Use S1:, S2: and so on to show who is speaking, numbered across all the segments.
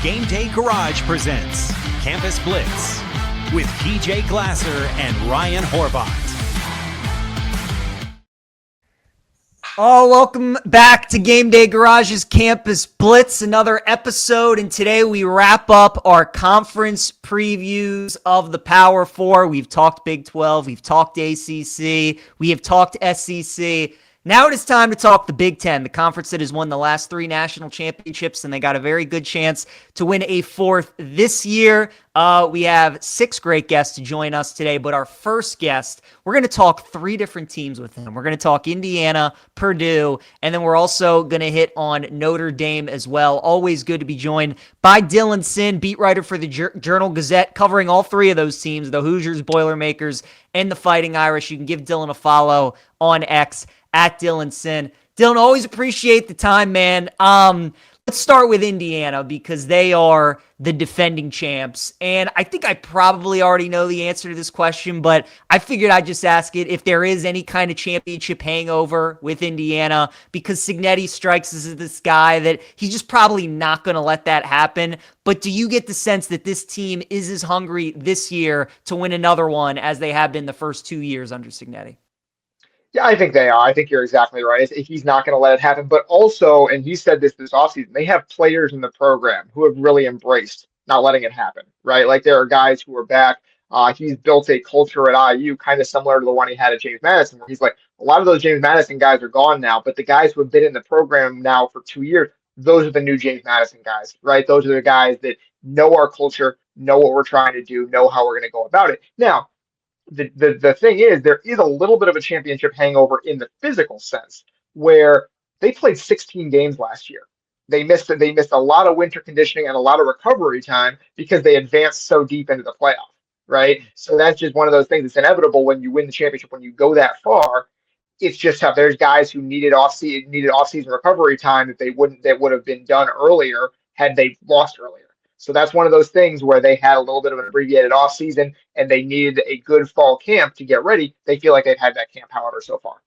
S1: GameDay Garage presents Campus Blitz with PJ Glasser and Ryan Horvat.
S2: Oh, welcome back to GameDay Garage's Campus Blitz, another episode, and today we wrap up our conference previews of the Power Four. We've talked Big 12, we've talked ACC, we have talked SEC. Now it is time to talk the Big Ten, the conference that has won the last 3 national championships, and they got a very good chance to win a 4th this year. We have 6 great guests to join us today, but our first guest, we're going to talk 3 different teams with him. We're going to talk Indiana, Purdue, and then we're also going to hit on Notre Dame as well. Always good to be joined by Dylan Sinn, beat writer for the Journal-Gazette, covering all 3 of those teams, the Hoosiers, Boilermakers, and the Fighting Irish. You can give Dylan a follow on X at Dylan Sinn. Dylan, always appreciate the time, man. Let's start with Indiana because they are the defending champs. And I think I probably already know the answer to this question, but I figured I'd just ask it if there is any kind of championship hangover with Indiana, because Cignetti strikes us as this guy that he's just probably not going to let that happen. But do you get the sense that this team is as hungry this year to win another one as they have been the first 2 years under Cignetti?
S3: Yeah, I think they are. I think you're exactly right. He's not going to let it happen. But also, and he said this offseason, they have players in the program who have really embraced not letting it happen, right? Like there are guys who are back. He's built a culture at IU kind of similar to the one he had at James Madison, where he's like, a lot of those James Madison guys are gone now, but the guys who have been in the program now for 2 years, those are the new James Madison guys, right? Those are the guys that know our culture, know what we're trying to do, know how we're going to go about it. Now, the thing is, there is a little bit of a championship hangover in the physical sense, where they played 16 games last year. They missed a lot of winter conditioning and a lot of recovery time because they advanced so deep into the playoff, right? So that's just one of those things. It's inevitable when you win the championship, when you go that far. It's just how there's guys who needed off-season recovery time that would have been done earlier had they lost earlier. So that's one of those things where they had a little bit of an abbreviated offseason and they needed a good fall camp to get ready. They feel like they've had that camp, however, so far.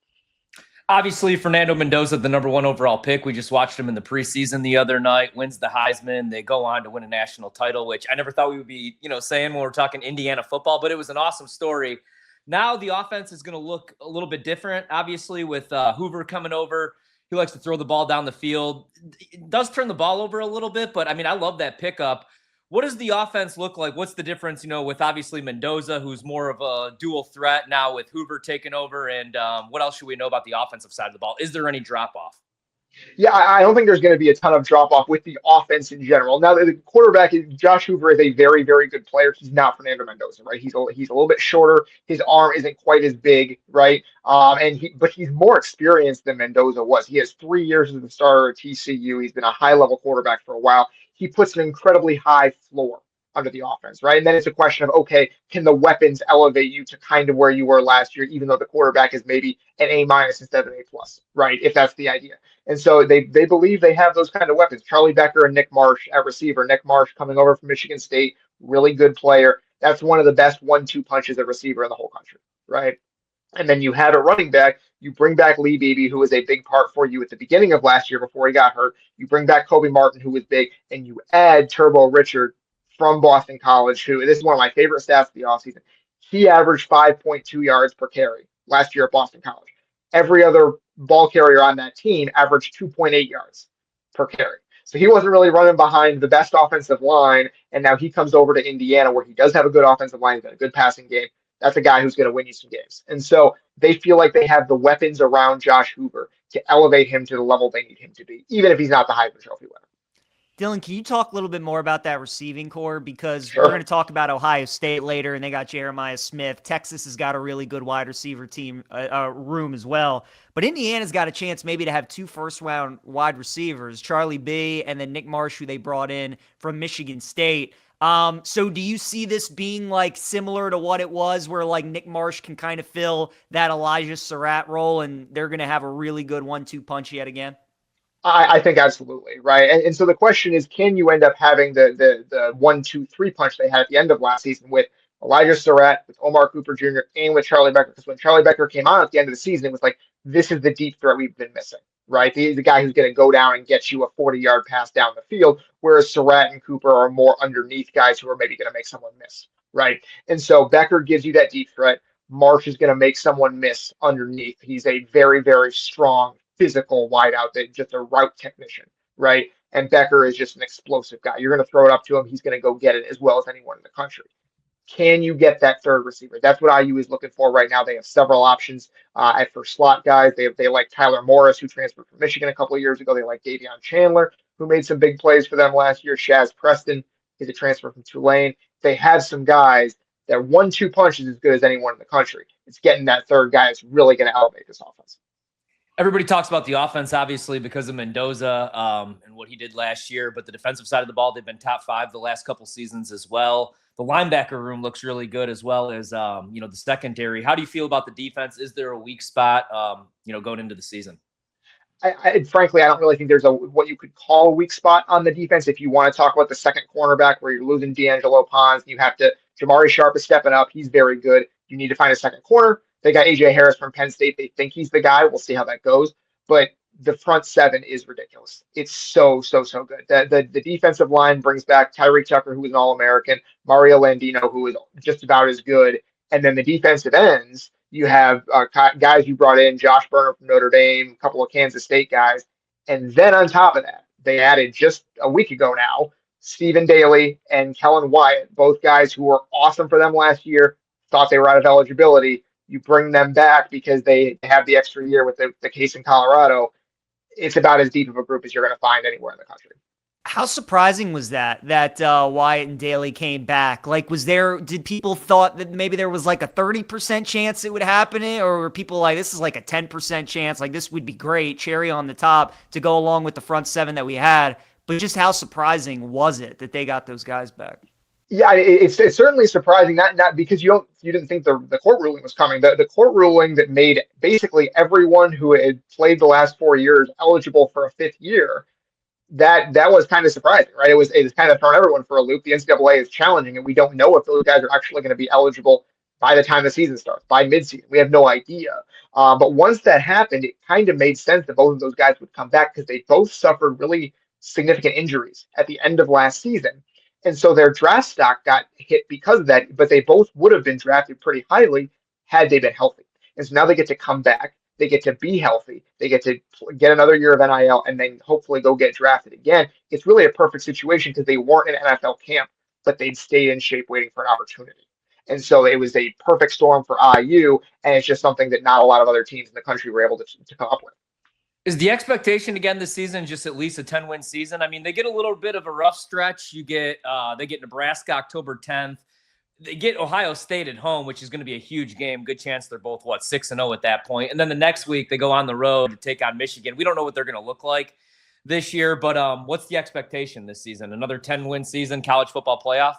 S4: Obviously, Fernando Mendoza, the number 1 overall pick. We just watched him in the preseason the other night, wins the Heisman. They go on to win a national title, which I never thought we would be, saying when we're talking Indiana football, but it was an awesome story. Now the offense is going to look a little bit different, obviously, with Hoover coming over. He likes to throw the ball down the field. It does turn the ball over a little bit, but, I love that pickup. What does the offense look like? What's the difference, with obviously Mendoza, who's more of a dual threat now with Hoover taking over? And what else should we know about the offensive side of the ball? Is there any drop-off?
S3: Yeah, I don't think there's going to be a ton of drop-off with the offense in general. Now, the quarterback, Josh Hoover, is a very, very good player. He's not Fernando Mendoza, right? He's a little bit shorter. His arm isn't quite as big, right? But he's more experienced than Mendoza was. He has 3 years as a starter at TCU. He's been a high-level quarterback for a while. He puts an incredibly high floor under the offense, right? And then it's a question of, okay, can the weapons elevate you to kind of where you were last year, even though the quarterback is maybe an A- instead of an A+, right? If that's the idea. And so they believe they have those kind of weapons. Charlie Becker and Nick Marsh at receiver. Nick Marsh coming over from Michigan State, really good player. That's one of the best 1-2 punches at receiver in the whole country, right? And then you have a running back. You bring back Lee Beebe, who was a big part for you at the beginning of last year before he got hurt. You bring back Kobe Martin, who was big, and you add Turbo Richard from Boston College, who, this is one of my favorite stats of the offseason. He averaged 5.2 yards per carry last year at Boston College. Every other ball carrier on that team averaged 2.8 yards per carry. So he wasn't really running behind the best offensive line, and now he comes over to Indiana where he does have a good offensive line, he's got a good passing game. That's a guy who's going to win you some games. And so they feel like they have the weapons around Josh Hoover to elevate him to the level they need him to be, even if he's not the Heisman Trophy winner.
S2: Dylan, can you talk a little bit more about that receiving core? Because
S3: Sure.
S2: We're going to talk about Ohio State later, and they got Jeremiah Smith. Texas has got a really good wide receiver team room as well. But Indiana's got a chance maybe to have 2 first-round wide receivers, Charlie B. and then Nick Marsh, who they brought in from Michigan State. So do you see this being like similar to what it was where like Nick Marsh can kind of fill that Elijah Surratt role and they're going to have a really good 1-2 punch yet again?
S3: I think absolutely, right? And so the question is, can you end up having the 1-2-3 punch they had at the end of last season with Elijah Surratt, with Omar Cooper Jr., and with Charlie Becker? Because when Charlie Becker came on at the end of the season, it was like, this is the deep threat we've been missing, right? The guy who's going to go down and get you a 40-yard pass down the field, whereas Surratt and Cooper are more underneath guys who are maybe going to make someone miss, right? And so Becker gives you that deep threat. Marsh is going to make someone miss underneath. He's a very, very strong physical wideout, that just a route technician, right? And Becker is just an explosive guy. You're going to throw it up to him. He's going to go get it as well as anyone in the country. Can you get that third receiver? That's what IU is looking for right now. They have several options for slot guys. They like Tyler Morris, who transferred from Michigan a couple of years ago. They like Davion Chandler, who made some big plays for them last year. Shaz Preston is a transfer from Tulane. They have some guys that 1-2 punch is as good as anyone in the country. It's getting that third guy that's really going to elevate this offense.
S4: Everybody talks about the offense, obviously, because of Mendoza and what he did last year. But the defensive side of the ball, they've been top 5 the last couple seasons as well. The linebacker room looks really good, as well as the secondary. How do you feel about the defense? Is there a weak spot, going into the season?
S3: Frankly, I don't really think there's what you could call a weak spot on the defense. If you want to talk about the second cornerback, where you're losing D'Angelo Pons, you have to. Jamari Sharp is stepping up. He's very good. You need to find a second corner. They got AJ Harris from Penn State. They think he's the guy. We'll see how that goes. But the front seven is ridiculous. It's so good. The defensive line brings back Tyreek Tucker, who is an All-American, Mario Landino, who is just about as good. And then the defensive ends, you have guys you brought in, Josh Burner from Notre Dame, a couple of Kansas State guys. And then on top of that, they added just a week ago now, Stephen Daly and Kellen Wyatt, both guys who were awesome for them last year, thought they were out of eligibility. You bring them back because they have the extra year with the case in Colorado. It's about as deep of a group as you're going to find anywhere in the country.
S2: How surprising was that Wyatt and Daly came back? Like, did people thought that maybe there was like a 30% chance it would happen, or were people like, this is like a 10% chance, like this would be great, cherry on the top to go along with the front seven that we had? But just how surprising was it that they got those guys back?
S3: Yeah, it's certainly surprising, not because you didn't think the court ruling was coming. The court ruling that made basically everyone who had played the last 4 years eligible for a 5th year, that was kind of surprising, right? It was kind of thrown everyone for a loop. The NCAA is challenging, and we don't know if those guys are actually going to be eligible by the time the season starts, by midseason. We have no idea. But once that happened, it kind of made sense that both of those guys would come back, because they both suffered really significant injuries at the end of last season. And so their draft stock got hit because of that, but they both would have been drafted pretty highly had they been healthy. And so now they get to come back. They get to be healthy. They get to get another year of NIL and then hopefully go get drafted again. It's really a perfect situation because they weren't in NFL camp, but they'd stayed in shape waiting for an opportunity. And so it was a perfect storm for IU, and it's just something that not a lot of other teams in the country were able to come up with.
S4: Is the expectation again this season just at least a 10-win season? I mean, they get a little bit of a rough stretch. They get Nebraska October 10th. They get Ohio State at home, which is going to be a huge game. Good chance they're both 6-0 at that point. And then the next week they go on the road to take on Michigan. We don't know what they're going to look like this year, but what's the expectation this season? Another 10-win season, college football playoff?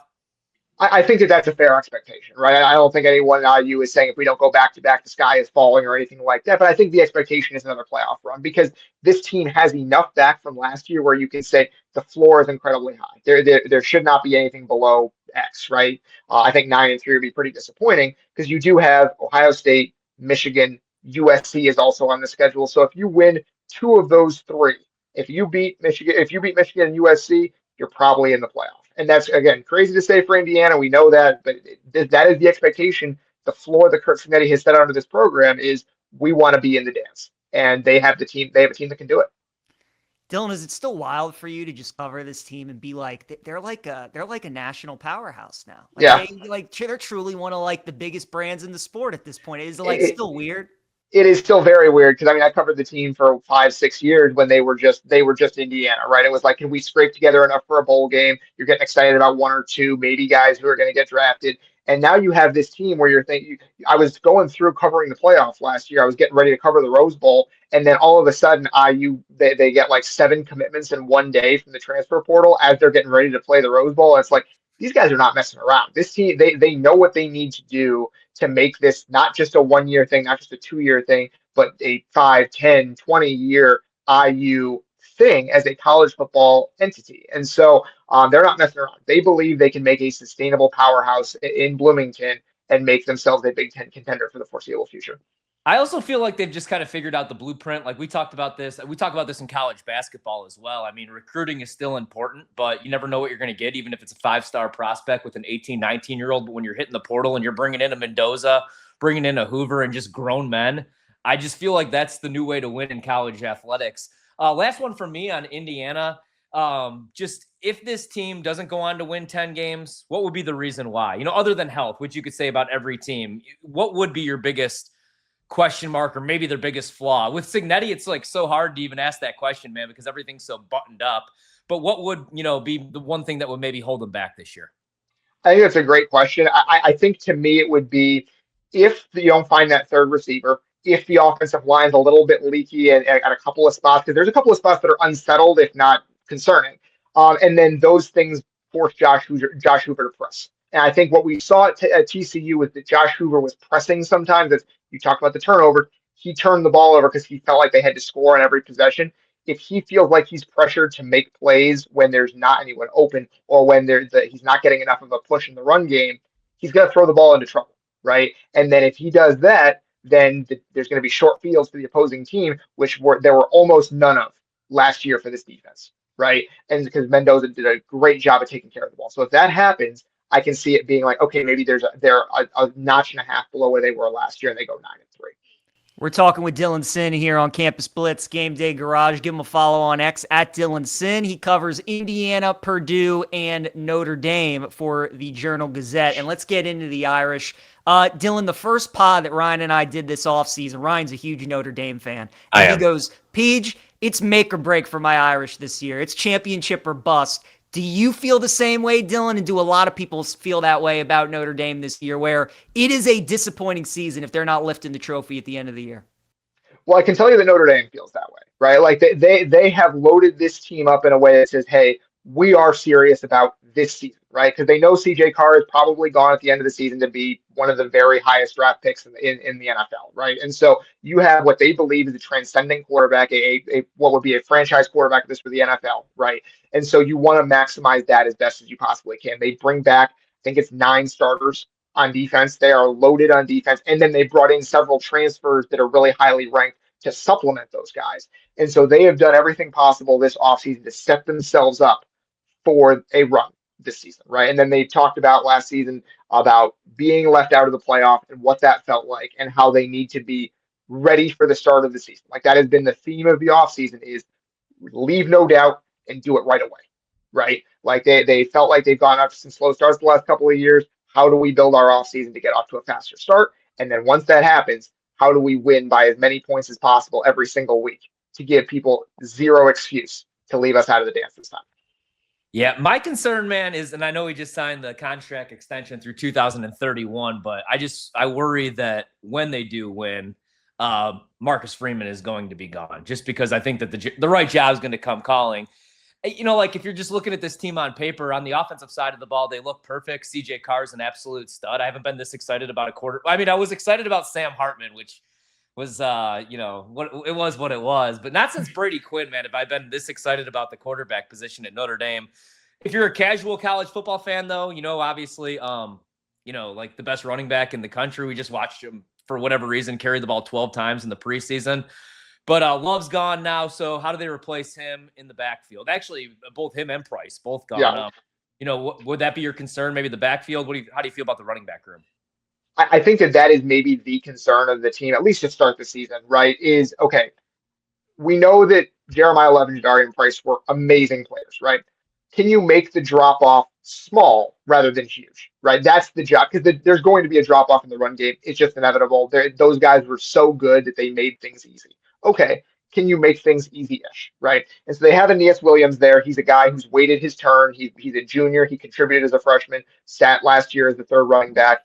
S3: I think that's a fair expectation, right? I don't think anyone at IU is saying if we don't go back-to-back, the sky is falling or anything like that. But I think the expectation is another playoff run, because this team has enough back from last year where you can say the floor is incredibly high. There should not be anything below X, right? I think 9-3 would be pretty disappointing, because you do have Ohio State, Michigan, USC is also on the schedule. So if you win 2 of those 3, if you beat Michigan and USC, you're probably in the playoff. And that's, again, crazy to say for Indiana. We know that, but that is the expectation. The floor that Kurt Cinetti has set under this program is we want to be in the dance, and they have the team. They have a team that can do it.
S2: Dylan, is it still wild for you to just cover this team and be like, they're like a national powerhouse now?
S3: Yeah,
S2: they're truly one of like the biggest brands in the sport at this point. Is it still weird?
S3: It is still very weird, because I covered the team for 5-6 years when they were just Indiana, right? It was like, can we scrape together enough for a bowl game? You're getting excited about 1 or 2 maybe guys who are going to get drafted. And now you have this team where you're thinking, I was going through covering the playoffs last year. I was getting ready to cover the Rose Bowl. And then all of a sudden IU, they get like 7 commitments in 1 day from the transfer portal as they're getting ready to play the Rose Bowl. And it's like, these guys are not messing around. This team, they know what they need to do to make this not just a 1-year thing, not just a 2-year thing, but a 5, 10, 20-year IU thing as a college football entity. And so they're not messing around. They believe they can make a sustainable powerhouse in Bloomington and make themselves a Big Ten contender for the foreseeable future.
S4: I also feel like they've just kind of figured out the blueprint. Like we talked about this. We talk about this in college basketball as well. I mean, recruiting is still important, but you never know what you're going to get, even if it's a 5-star prospect with an 18, 19-year-old. But when you're hitting the portal and you're bringing in a Mendoza, bringing in a Hoover, and just grown men, I just feel like that's the new way to win in college athletics. Last one for me on Indiana. Just if this team doesn't go on to win 10 games, what would be the reason why? Other than health, which you could say about every team, what would be your biggest question mark or maybe their biggest flaw? With Cignetti, it's like so hard to even ask that question, man, because everything's so buttoned up. But what would, be the one thing that would maybe hold them back this year?
S3: I think that's a great question. I think to me it would be if you don't find that third receiver, if the offensive line's a little bit leaky at a couple of spots, because there's a couple of spots that are unsettled, if not concerning. And then those things force Josh Hoover to press. And I think what we saw at TCU was that Josh Hoover was pressing sometimes. As you talked about the turnover, he turned the ball over because he felt like they had to score on every possession. If he feels like he's pressured to make plays when there's not anyone open or when he's not getting enough of a push in the run game, he's going to throw the ball into trouble, right? And then if he does that, then there's going to be short fields for the opposing team, which there were almost none of last year for this defense, right? And because Mendoza did a great job of taking care of the ball. So if that happens, I can see it being like, okay, maybe they're a notch and a half below where they were last year and they go 9-3.
S2: We're talking with Dylan Sinn here on Campus Blitz, Game Day Garage. Give him a follow on X at Dylan Sinn. He covers Indiana, Purdue, and Notre Dame for the Journal Gazette. And let's get into the Irish. Dylan, the first pod that Ryan and I did this offseason, Ryan's a huge Notre Dame fan. And he goes, Peach, it's make or break for my Irish this year. It's championship or bust. Do you feel the same way, Dylan? And do a lot of people feel that way about Notre Dame this year, where it is a disappointing season if they're not lifting the trophy at the end of the year?
S3: Well, I can tell you that Notre Dame feels that way, right? Like they have loaded this team up in a way that says, hey, we are serious about this season, right? Because they know CJ Carr is probably gone at the end of the season to be one of the very highest draft picks in the NFL, right? And so you have what they believe is a transcending quarterback, a what would be a franchise quarterback this for the NFL, right? And so you want to maximize that as best as you possibly can. They bring back, I think it's 9 starters on defense. They are loaded on defense. And then they brought in several transfers that are really highly ranked to supplement those guys. And so they have done everything possible this offseason to set themselves up for a run this season, right? And then they talked about last season about being left out of the playoff and what that felt like and how they need to be ready for the start of the season. Like that has been the theme of the offseason is leave no doubt and do it right away, right? Like they felt like they've gone off some slow starts the last couple of years. How do we build our offseason to get off to a faster start? And then once that happens, how do we win by as many points as possible every single week to give people zero excuse to leave us out of the dance this time?
S4: Yeah, my concern, man, is, and I know he just signed the contract extension through 2031, but I worry that when they do win, Marcus Freeman is going to be gone, just because I think that the right job is going to come calling. Like if you're just looking at this team on paper, on the offensive side of the ball, they look perfect. CJ Carr is an absolute stud. I haven't been this excited about a quarter. I mean, I was excited about Sam Hartman, which was, what it was, but not since Brady Quinn, man, have I been this excited about the quarterback position at Notre Dame. If you're a casual college football fan, though, obviously, like the best running back in the country, we just watched him for whatever reason carry the ball 12 times in the preseason. But Love's gone now, so how do they replace him in the backfield? Actually, both him and Price, both gone.
S3: Yeah.
S4: Would that be your concern? Maybe the backfield. How do you feel about the running back room?
S3: I think that is maybe the concern of the team, at least to start the season, right? Is okay. We know that Jeremiah Levin, Jadarian, and Price were amazing players, right? Can you make the drop off small rather than huge, right? That's the job, because there's going to be a drop off in the run game. It's just inevitable. Those guys were so good that they made things easy. Okay, can you make things easy-ish, right? And so they have Aeneas Williams there. He's a guy who's waited his turn. He's a junior. He contributed as a freshman, sat last year as the third running back.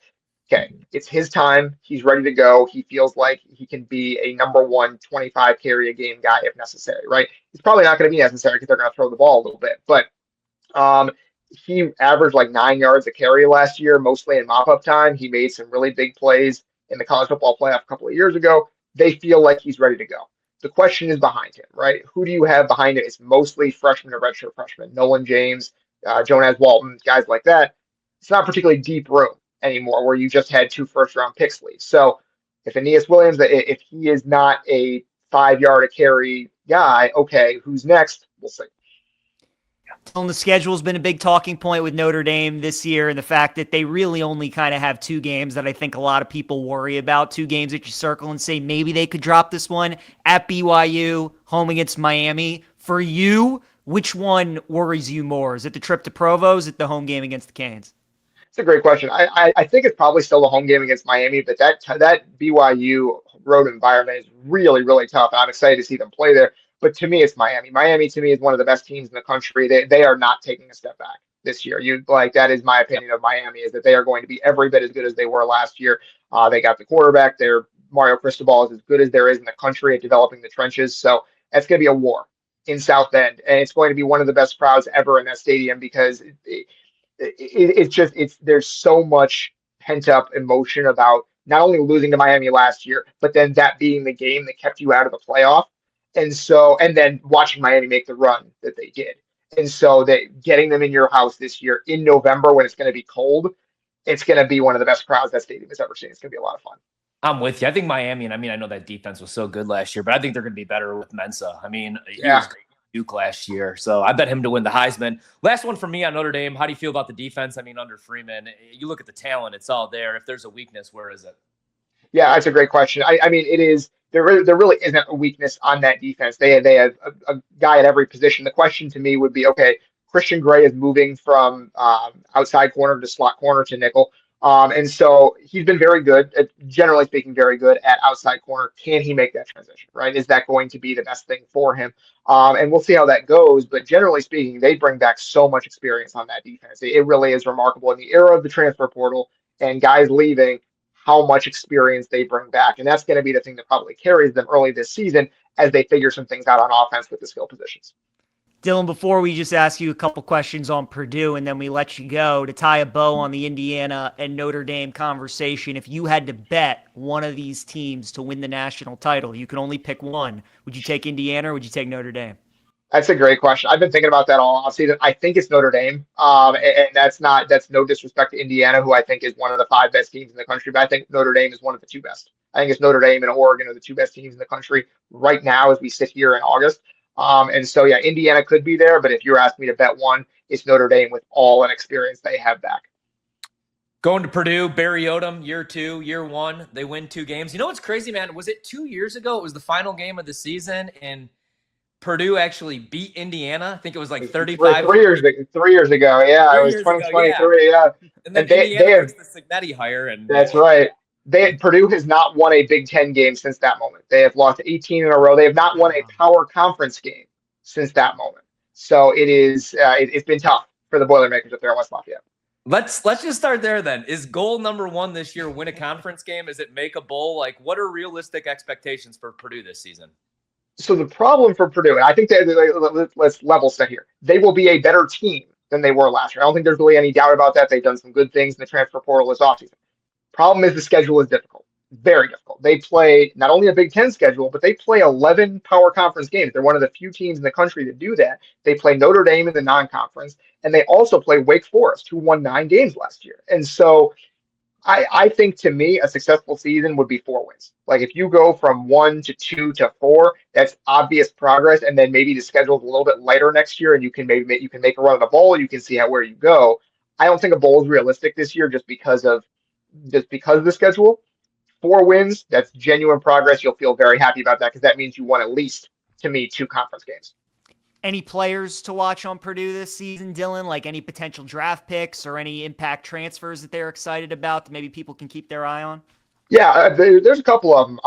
S3: Okay, it's his time. He's ready to go. He feels like he can be a number 1 25 carry a game guy if necessary, right? It's probably not going to be necessary because they're going to throw the ball a little bit, but he averaged like 9 yards a carry last year, mostly in mop-up time. He made some really big plays in the college football playoff a couple of years ago. They feel like he's ready to go. The question is behind him, right? Who do you have behind him? It's mostly freshmen or redshirt freshmen. Nolan James, Jonas Walton, guys like that. It's not particularly deep room anymore where you just had 2 first-round picks leave. So If Aeneas Williams, if he is not a 5 yard a carry guy, okay, who's next? We'll see.
S2: The schedule has been a big talking point with Notre Dame this year, and the fact that they really only kind of have 2 games that I think a lot of people worry about. 2 games that you circle and say maybe they could drop this one. At BYU, home against Miami. For you, which one worries you more? Is it the trip to Provo? Is it the home game against the Canes?
S3: It's a great question. I think it's probably still the home game against Miami, but that BYU road environment is really, really tough. And I'm excited to see them play there. But to me, it's Miami. Miami, to me, is one of the best teams in the country. They are not taking a step back this year. That is my opinion of Miami, is that they are going to be every bit as good as they were last year. They got the quarterback. Mario Cristobal is as good as there is in the country at developing the trenches. So that's going to be a war in South Bend, and it's going to be one of the best crowds ever in that stadium because there's so much pent up emotion about not only losing to Miami last year, but then that being the game that kept you out of the playoff. And then watching Miami make the run that they did. And so getting them in your house this year in November when it's going to be cold, it's going to be one of the best crowds that stadium has ever seen. It's going to be a lot of fun.
S4: I'm with you. I think Miami, and I know that defense was so good last year, but I think they're going to be better with Mensa. He was great Duke last year, so I bet him to win the Heisman. Last one for me on Notre Dame. How do you feel about the defense? Under Freeman, you look at the talent; it's all there. If there's a weakness, where is it?
S3: Yeah, that's a great question. It is. There really isn't a weakness on that defense. They have a guy at every position. The question to me would be, okay, Christian Gray is moving from outside corner to slot corner to nickel. And so he's been very good, generally speaking, very good at outside corner. Can he make that transition, right? Is that going to be the best thing for him? And we'll see how that goes. But generally speaking, they bring back so much experience on that defense. It really is remarkable in the era of the transfer portal and guys leaving, how much experience they bring back. And that's going to be the thing that probably carries them early this season as they figure some things out on offense with the skill positions.
S2: Dylan, before we just ask you a couple questions on Purdue and then we let you go, to tie a bow on the Indiana and Notre Dame conversation, if you had to bet one of these teams to win the national title, you could only pick one. Would you take Indiana or would you take Notre Dame?
S3: That's a great question. I've been thinking about that all offseason. I think it's Notre Dame. And that's no disrespect to Indiana, who I think is one of the 5 best teams in the country, but I think Notre Dame is one of the 2 best. I think it's Notre Dame and Oregon are the 2 best teams in the country right now as we sit here in August. And so, yeah, Indiana could be there, but if you're asking me to bet one, it's Notre Dame with all an experience they have back.
S4: Going to Purdue, Barry Odom, year 2, year 1, they win 2 games. You know what's crazy, man? Was it 2 years ago? It was the final game of the season, and Purdue actually beat Indiana. I think it was like 35.
S3: 3 years ago. Yeah, it was 2023. Yeah.
S4: And then Indiana makes the Signetti hire. And
S3: that's right. Purdue has not won a Big Ten game since that moment. They have lost 18 in a row. They have not won a power conference game since that moment. So it's been tough for the Boilermakers up there in West Lafayette.
S4: Let's just start there then. Is goal number 1 this year win a conference game? Is it make a bowl? Like, what are realistic expectations for Purdue this season?
S3: So the problem for Purdue, and I think that let's level set here. They will be a better team than they were last year. I don't think there's really any doubt about that. They've done some good things in the transfer portal this offseason. Problem is the schedule is difficult, very difficult. They play not only a Big Ten schedule, but they play 11 power conference games. They're one of the few teams in the country that do that. They play Notre Dame in the non-conference, and they also play Wake Forest, who won 9 games last year. And so I think, to me, a successful season would be 4 wins. Like, if you go from 1 to 2 to 4, that's obvious progress. And then maybe the schedule's a little bit lighter next year, and you can make a run at a bowl. You can see where you go. I don't think a bowl is realistic this year just because of the schedule. 4 wins, that's genuine progress. You'll feel very happy about that because that means you won at least, to me, 2 conference games.
S2: Any players to watch on Purdue this season, Dylan? Like any potential draft picks or any impact transfers that they're excited about that maybe people can keep their eye on? Yeah,
S3: there's a couple of them.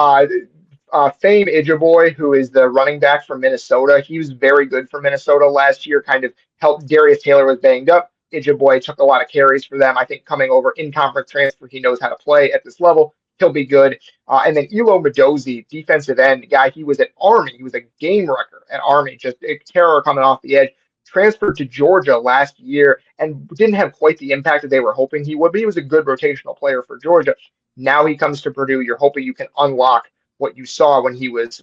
S3: Fame Ijiboy, who is the running back from Minnesota. He was very good for Minnesota last year, kind of helped. Darius Taylor was banged up. Ijiboy took a lot of carries for them. I think coming over in conference transfer, he knows how to play at this level. He'll be good. And then Elo Medozi, defensive end guy. He was at Army. He was a game wrecker at Army, just a terror coming off the edge. Transferred to Georgia last year and didn't have quite the impact that they were hoping he would, but he was a good rotational player for Georgia. Now he comes to Purdue. You're hoping you can unlock what you saw when he was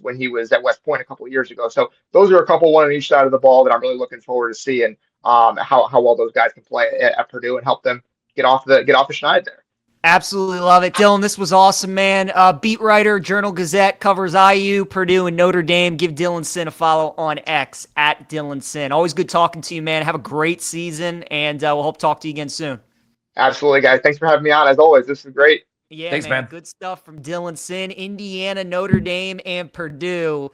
S3: at West Point a couple of years ago. So those are a couple, one on each side of the ball, that I'm really looking forward to seeing how well those guys can play at Purdue and help them get off the schneid there.
S2: Absolutely love it. Dylan, this was awesome, man. Beat writer, Journal Gazette, covers IU, Purdue, and Notre Dame. Give Dylan Sinn a follow on X, at Dylan Sinn. Always good talking to you, man. Have a great season, and we'll hope to talk to you again soon.
S3: Absolutely, guys. Thanks for having me on. As always, this is great.
S2: Yeah,
S4: Thanks, man.
S2: Good stuff from Dylan Sinn. Indiana, Notre Dame, and Purdue.